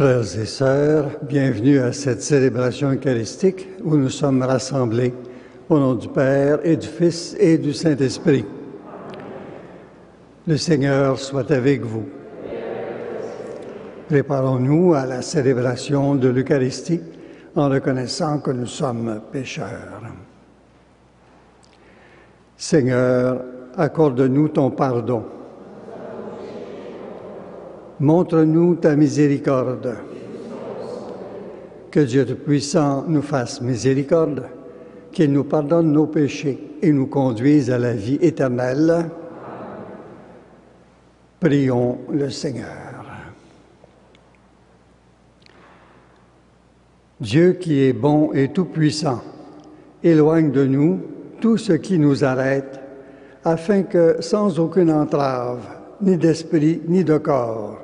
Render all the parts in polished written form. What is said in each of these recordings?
Frères et sœurs, bienvenue à cette célébration eucharistique où nous sommes rassemblés au nom du Père et du Fils et du Saint-Esprit. Le Seigneur soit avec vous. Préparons-nous à la célébration de l'Eucharistie en reconnaissant que nous sommes pécheurs. Seigneur, accorde-nous ton pardon. Montre-nous ta miséricorde. Que Dieu Tout-Puissant nous fasse miséricorde, qu'il nous pardonne nos péchés et nous conduise à la vie éternelle. Prions le Seigneur. Dieu qui est bon et tout-puissant, éloigne de nous tout ce qui nous arrête, afin que, sans aucune entrave, ni d'esprit ni de corps,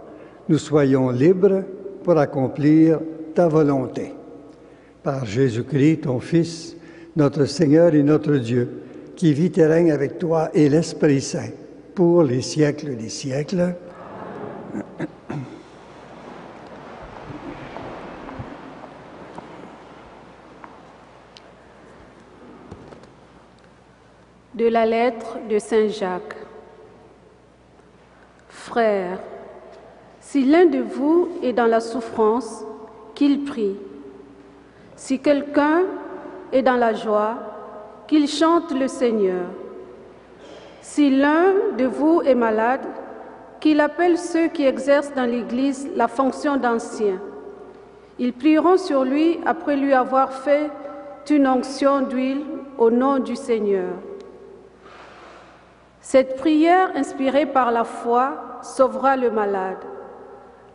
nous soyons libres pour accomplir ta volonté. Par Jésus-Christ, ton Fils, notre Seigneur et notre Dieu, qui vit et règne avec toi et l'Esprit Saint, pour les siècles des siècles. De la lettre de Saint Jacques. Frères, si l'un de vous est dans la souffrance, qu'il prie. Si quelqu'un est dans la joie, qu'il chante le Seigneur. Si l'un de vous est malade, qu'il appelle ceux qui exercent dans l'Église la fonction d'anciens. Ils prieront sur lui après lui avoir fait une onction d'huile au nom du Seigneur. Cette prière inspirée par la foi sauvera le malade.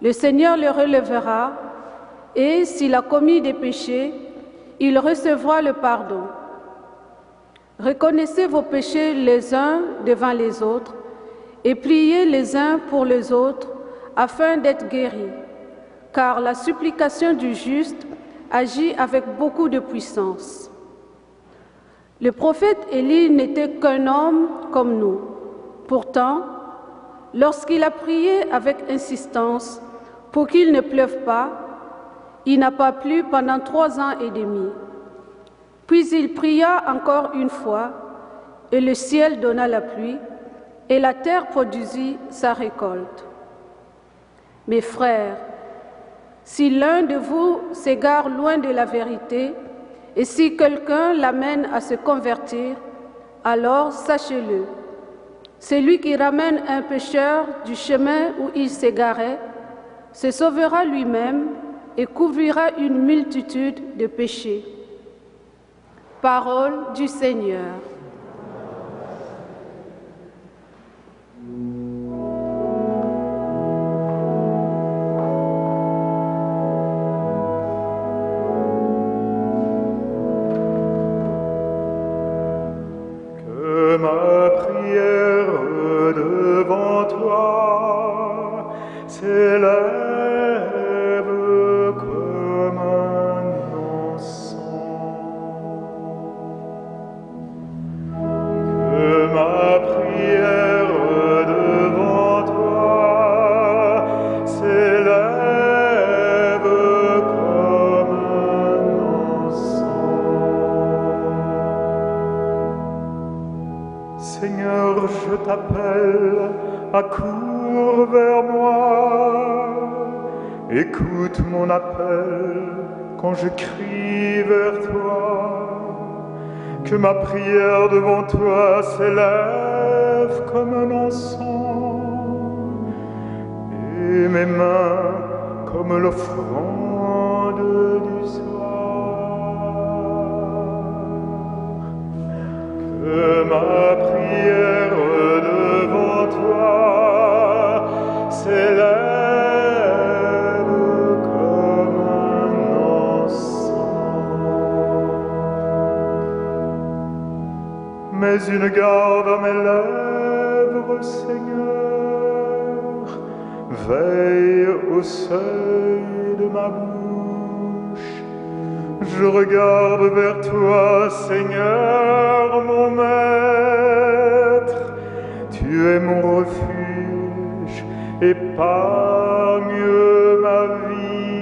Le Seigneur le relèvera et, s'il a commis des péchés, il recevra le pardon. Reconnaissez vos péchés les uns devant les autres et priez les uns pour les autres afin d'être guéris, car la supplication du juste agit avec beaucoup de puissance. Le prophète Élie n'était qu'un homme comme nous. Pourtant, lorsqu'il a prié avec insistance pour qu'il ne pleuve pas, il n'a pas plu pendant 3 ans et demi. Puis il pria encore une fois, et le ciel donna la pluie, et la terre produisit sa récolte. Mes frères, si l'un de vous s'égare loin de la vérité, et si quelqu'un l'amène à se convertir, alors sachez-le, celui qui ramène un pécheur du chemin où il s'égarait se sauvera lui-même et couvrira une multitude de péchés. Parole du Seigneur. Que ma prière devant toi s'élève comme un encens. Que ma prière devant toi s'élève comme un encens. Seigneur, je t'appelle, accours vers moi. Écoute mon appel quand je crie vers toi. Que ma prière devant toi s'élève comme un encens et mes mains comme l'offrande du soir. Que ma prière devant toi s'élève comme un encens. Mais une garde à mes lèvres, Seigneur, veille au seuil de ma bouche. Je regarde vers toi, Seigneur, mon Maître. Tu es mon refuge, épargne ma vie.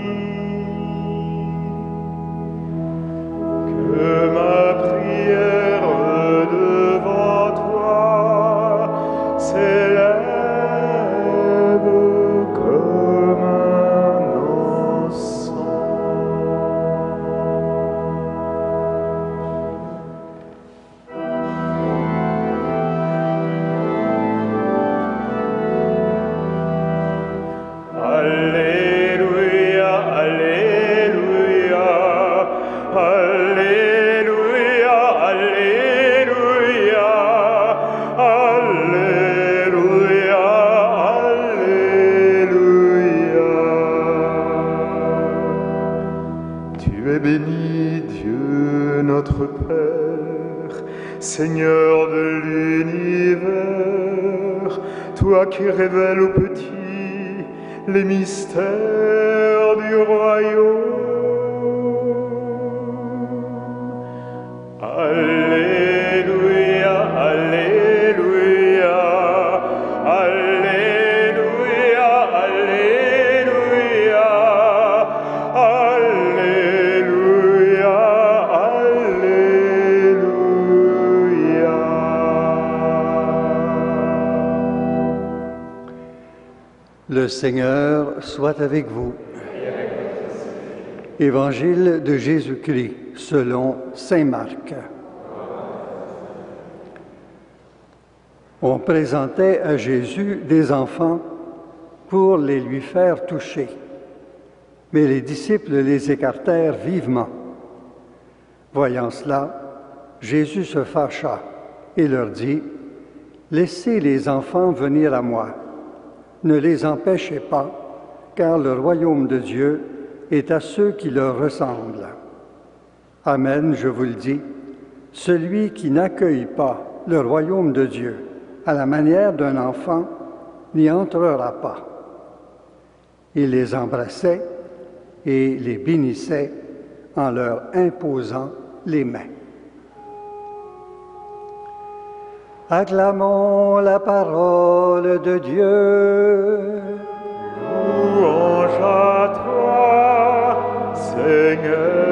Tu es béni, Dieu notre Père, Seigneur de l'univers, toi qui révèles aux petits les mystères du royaume. Alléluia, Alléluia, Alléluia, Alléluia, Alléluia, Alléluia. Le Seigneur soit avec vous. Évangile de Jésus-Christ selon saint Marc. On présentait à Jésus des enfants pour les lui faire toucher, mais les disciples les écartèrent vivement. Voyant cela, Jésus se fâcha et leur dit : « Laissez les enfants venir à moi, ne les empêchez pas, car le royaume de Dieu est à ceux qui leur ressemblent. Amen, je vous le dis, celui qui n'accueille pas le royaume de Dieu à la manière d'un enfant n'y entrera pas. » Il les embrassait et les bénissait en leur imposant les mains. Acclamons la parole de Dieu. Louange à toi, Seigneur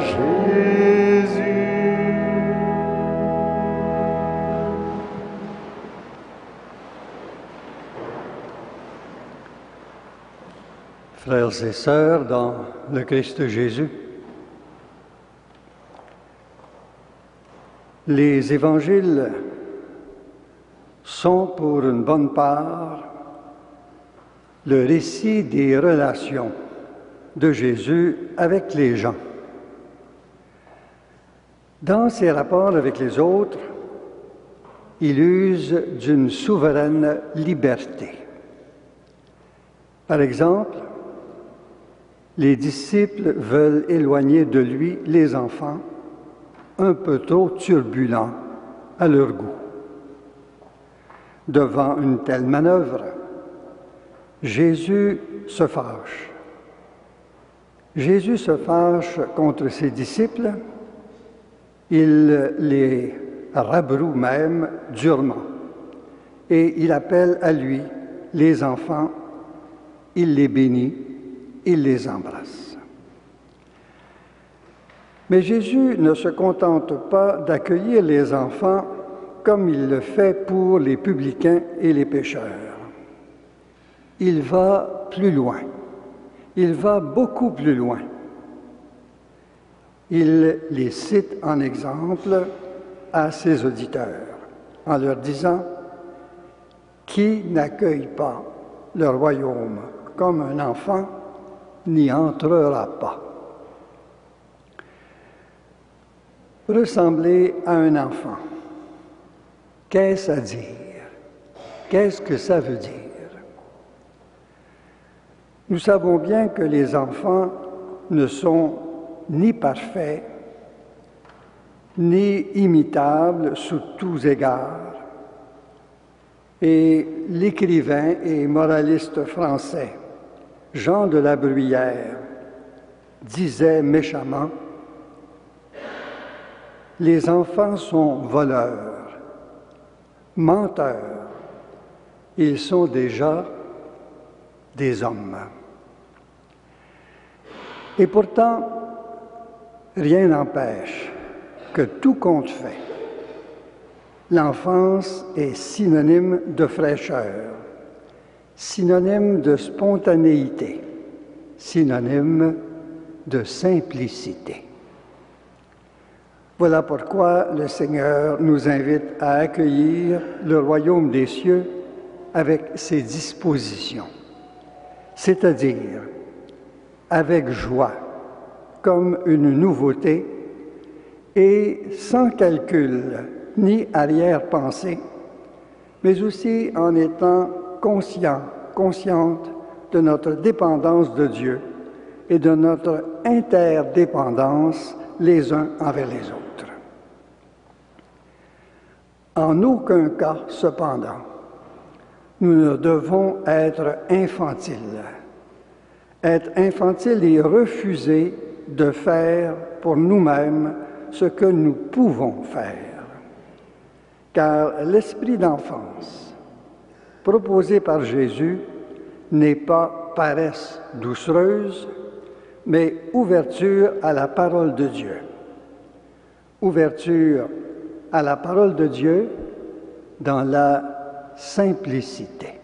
Jésus. Frères et sœurs, dans le Christ Jésus, les évangiles sont pour une bonne part le récit des relations de Jésus avec les gens. Dans ses rapports avec les autres, il use d'une souveraine liberté. Par exemple, les disciples veulent éloigner de lui les enfants un peu trop turbulents à leur goût. Devant une telle manœuvre, Jésus se fâche. Jésus se fâche contre ses disciples, il les rabroue même durement et il appelle à lui les enfants, il les bénit, il les embrasse. Mais Jésus ne se contente pas d'accueillir les enfants comme il le fait pour les publicains et les pécheurs. Il va plus loin. Il va beaucoup plus loin. Il les cite en exemple à ses auditeurs, en leur disant « Qui n'accueille pas le royaume comme un enfant n'y entrera pas. » Ressembler à un enfant, qu'est-ce à dire? Qu'est-ce que ça veut dire? Nous savons bien que les enfants ne sont ni parfaits, ni imitables sous tous égards. Et l'écrivain et moraliste français Jean de la Bruyère disait méchamment : « Les enfants sont voleurs, menteurs, ils sont déjà des hommes. » Et pourtant, rien n'empêche que tout compte fait, l'enfance est synonyme de fraîcheur, synonyme de spontanéité, synonyme de simplicité. Voilà pourquoi le Seigneur nous invite à accueillir le royaume des cieux avec ses dispositions, c'est-à-dire avec joie, comme une nouveauté, et sans calcul ni arrière-pensée, mais aussi en étant consciente de notre dépendance de Dieu et de notre interdépendance les uns envers les autres. En aucun cas, cependant, nous ne devons être infantiles. Être infantile et refuser de faire pour nous-mêmes ce que nous pouvons faire. Car l'esprit d'enfance proposé par Jésus n'est pas paresse doucereuse, mais ouverture à la parole de Dieu. Ouverture à la parole de Dieu dans la simplicité.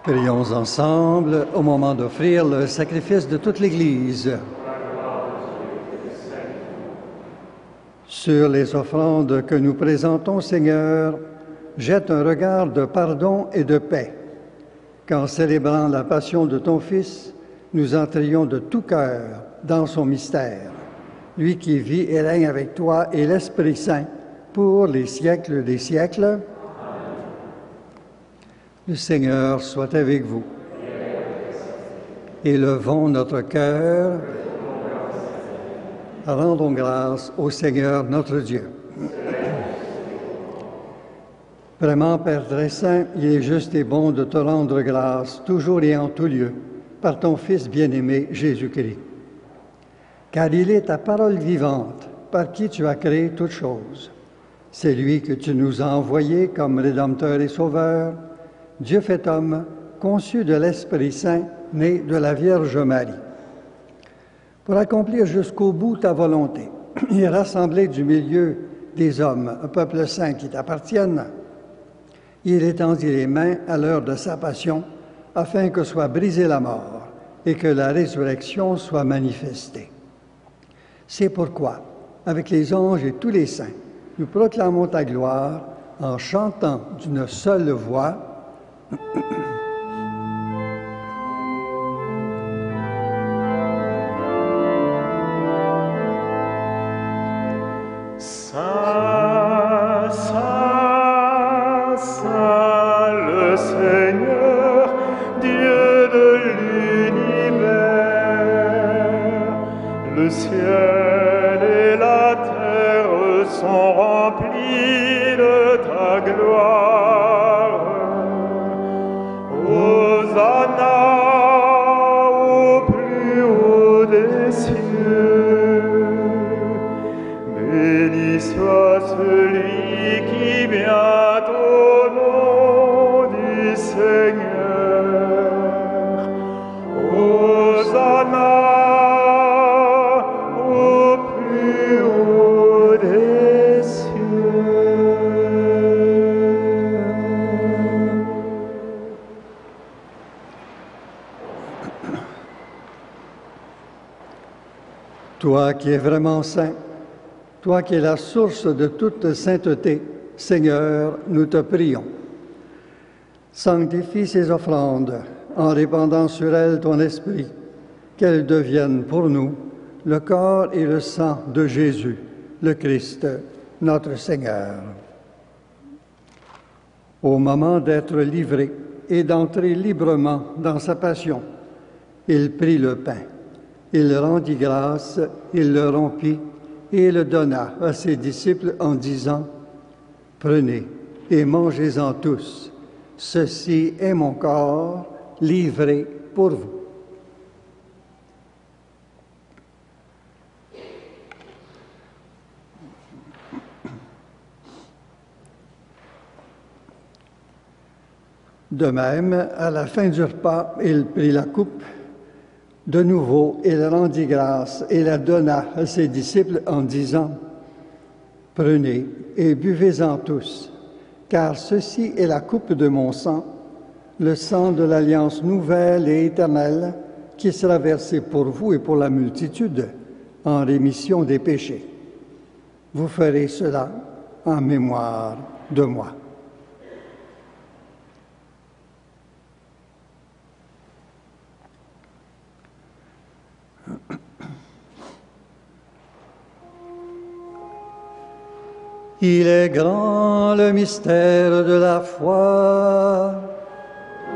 Prions ensemble au moment d'offrir le sacrifice de toute l'Église. Sur les offrandes que nous présentons, Seigneur, jette un regard de pardon et de paix, qu'en célébrant la passion de ton Fils, nous entrions de tout cœur dans son mystère, lui qui vit et règne avec toi et l'Esprit Saint pour les siècles des siècles. Le Seigneur soit avec vous. Élevons notre cœur. Rendons grâce au Seigneur notre Dieu. Vraiment, Père très saint, il est juste et bon de te rendre grâce, toujours et en tout lieu, par ton Fils bien-aimé, Jésus-Christ. Car il est ta parole vivante, par qui tu as créé toutes choses. C'est lui que tu nous as envoyé comme Rédempteur et Sauveur, Dieu fait homme, conçu de l'Esprit Saint, né de la Vierge Marie. Pour accomplir jusqu'au bout ta volonté et rassembler du milieu des hommes un peuple saint qui t'appartienne, il étendit les mains à l'heure de sa passion, afin que soit brisée la mort et que la résurrection soit manifestée. C'est pourquoi, avec les anges et tous les saints, nous proclamons ta gloire en chantant d'une seule voix. Saint, Saint, Saint, le Seigneur, Dieu de l'univers. Le ciel et la terre sont remplis de ta gloire. Hosanna au plus haut des cieux. Béni soit celui qui vient au nom du Seigneur. Hosanna au plus haut des cieux. Toi qui es vraiment saint, toi qui es la source de toute sainteté, Seigneur, nous te prions. Sanctifie ces offrandes en répandant sur elles ton esprit, qu'elles deviennent pour nous le corps et le sang de Jésus, le Christ, notre Seigneur. Au moment d'être livré et d'entrer librement dans sa passion, il prit le pain, il rendit grâce, il le rompit et le donna à ses disciples en disant « Prenez et mangez-en tous, ceci est mon corps livré pour vous. » De même, à la fin du repas, il prit la coupe. De nouveau, il rendit grâce et la donna à ses disciples en disant « Prenez et buvez-en tous, car ceci est la coupe de mon sang, le sang de l'alliance nouvelle et éternelle, qui sera versé pour vous et pour la multitude en rémission des péchés. Vous ferez cela en mémoire de moi. » Il est grand le mystère de la foi.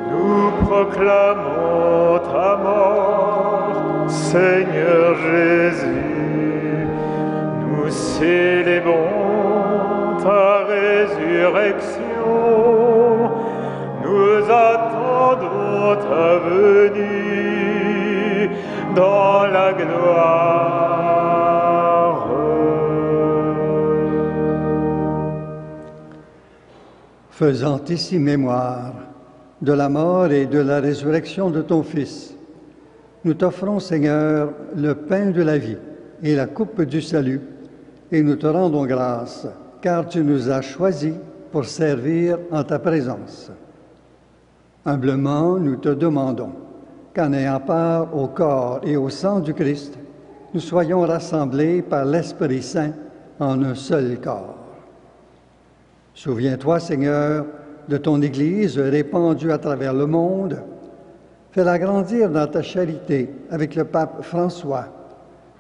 Nous proclamons ta mort, Seigneur Jésus. Nous célébrons ta résurrection. Nous attendons ta venue dans la gloire. Faisant ici mémoire de la mort et de la résurrection de ton Fils, nous t'offrons, Seigneur, le pain de la vie et la coupe du salut, et nous te rendons grâce, car tu nous as choisis pour servir en ta présence. Humblement, nous te demandons qu'en ayant part au corps et au sang du Christ, nous soyons rassemblés par l'Esprit Saint en un seul corps. Souviens-toi, Seigneur, de ton Église répandue à travers le monde. Fais-la grandir dans ta charité avec le pape François,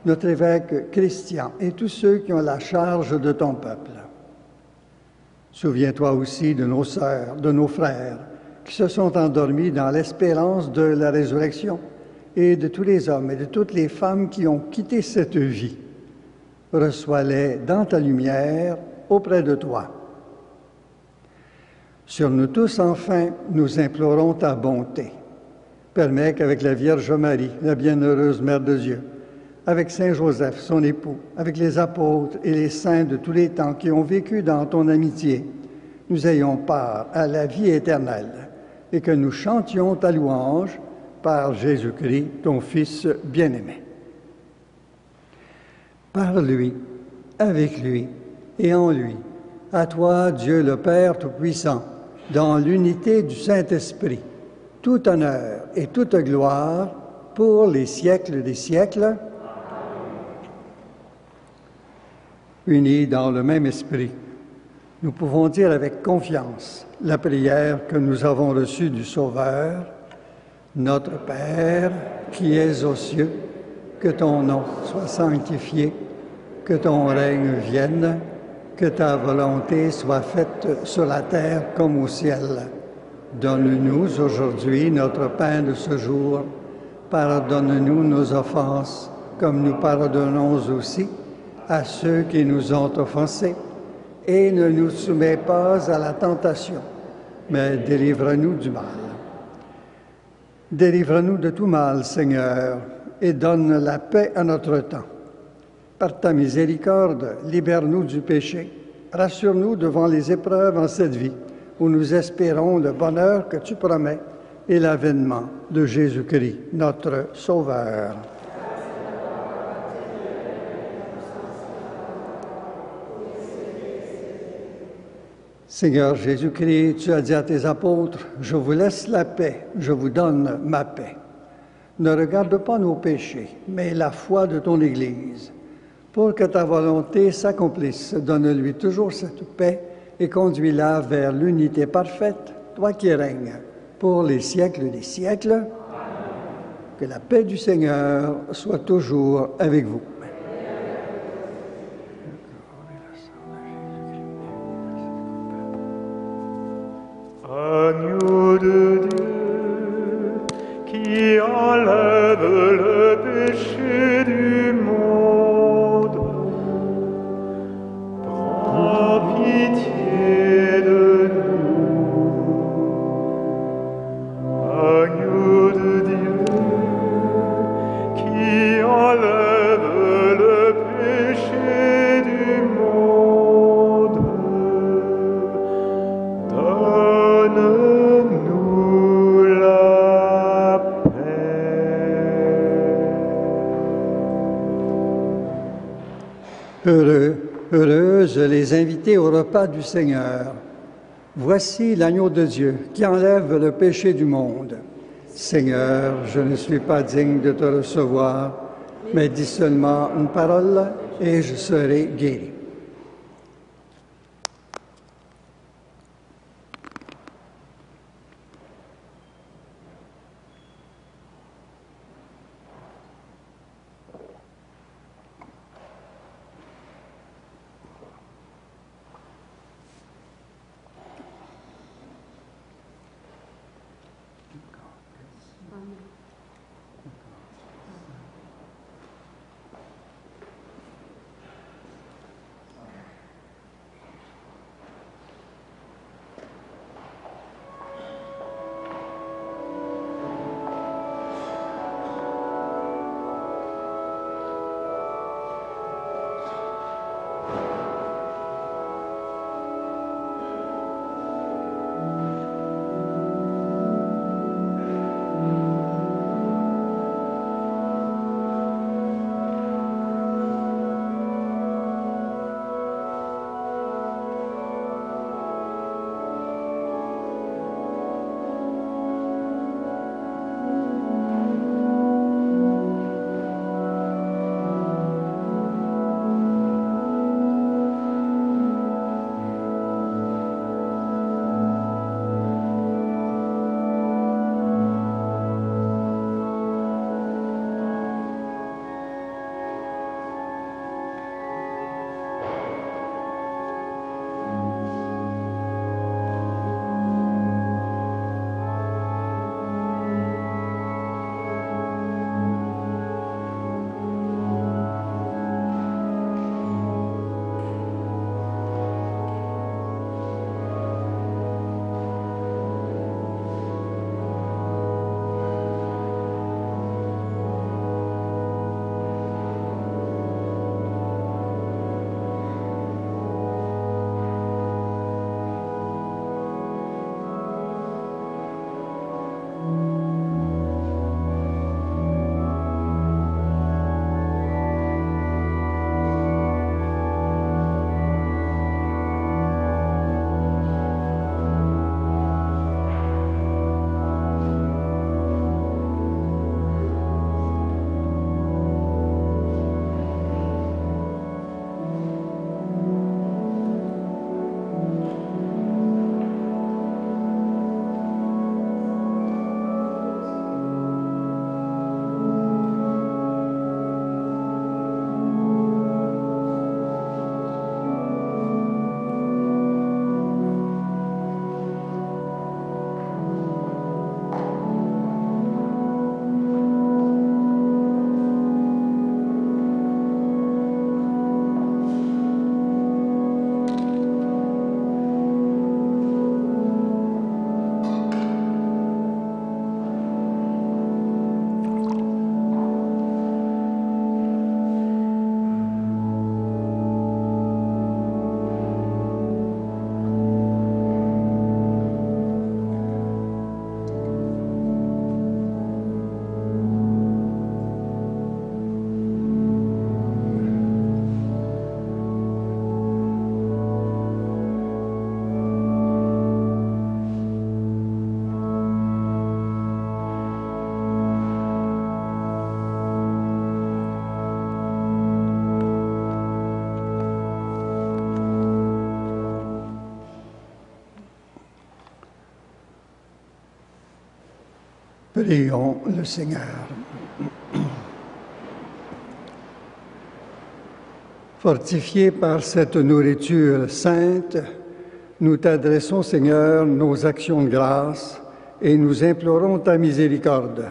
notre évêque Christian et tous ceux qui ont la charge de ton peuple. Souviens-toi aussi de nos sœurs, de nos frères, qui se sont endormis dans l'espérance de la résurrection, et de tous les hommes et de toutes les femmes qui ont quitté cette vie. Reçois-les dans ta lumière auprès de toi. Sur nous tous, enfin, nous implorons ta bonté. Permets qu'avec la Vierge Marie, la bienheureuse Mère de Dieu, avec Saint Joseph, son époux, avec les apôtres et les saints de tous les temps qui ont vécu dans ton amitié, nous ayons part à la vie éternelle et que nous chantions ta louange par Jésus-Christ, ton Fils bien-aimé. Par lui, avec lui et en lui, à toi, Dieu le Père Tout-Puissant, dans l'unité du Saint-Esprit, tout honneur et toute gloire pour les siècles des siècles. Unis dans le même esprit, nous pouvons dire avec confiance la prière que nous avons reçue du Sauveur. Notre Père, qui es aux cieux, que ton nom soit sanctifié, que ton règne vienne, que ta volonté soit faite sur la terre comme au ciel. Donne-nous aujourd'hui notre pain de ce jour. Pardonne-nous nos offenses, comme nous pardonnons aussi à ceux qui nous ont offensés. Et ne nous soumets pas à la tentation, mais délivre-nous du mal. Délivre-nous de tout mal, Seigneur, et donne la paix à notre temps. Par ta miséricorde, libère-nous du péché. Rassure-nous devant les épreuves en cette vie, où nous espérons le bonheur que tu promets et l'avènement de Jésus-Christ, notre Sauveur. Seigneur Jésus-Christ, tu as dit à tes apôtres, « Je vous laisse la paix, je vous donne ma paix. Ne regarde pas nos péchés, mais la foi de ton Église. Pour que ta volonté s'accomplisse, donne-lui toujours cette paix et conduis-la vers l'unité parfaite, toi qui règnes pour les siècles des siècles. Que la paix du Seigneur soit toujours avec vous. Agneau de Dieu, qui enlève le péché du monde, prends pitié de nous. Agneau de Dieu, qui enlève le péché du monde, donne-nous la paix. Heureuses les invités au repas du Seigneur. Voici l'agneau de Dieu qui enlève le péché du monde. Seigneur, je ne suis pas digne de te recevoir, mais dis seulement une parole et je serai guéri. Prions le Seigneur. Fortifiés par cette nourriture sainte, nous t'adressons, Seigneur, nos actions de grâce et nous implorons ta miséricorde.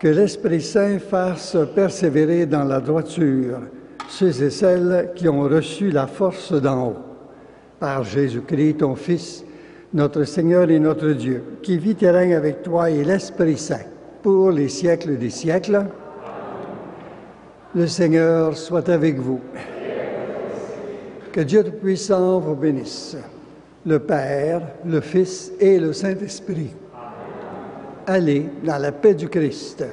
Que l'Esprit Saint fasse persévérer dans la droiture ceux et celles qui ont reçu la force d'en haut. Par Jésus-Christ, ton Fils, notre Seigneur et notre Dieu, qui vit et règne avec toi et l'Esprit Saint pour les siècles des siècles. Le Seigneur soit avec vous. Que Dieu Tout-Puissant vous bénisse, le Père, le Fils et le Saint-Esprit. Allez dans la paix du Christ.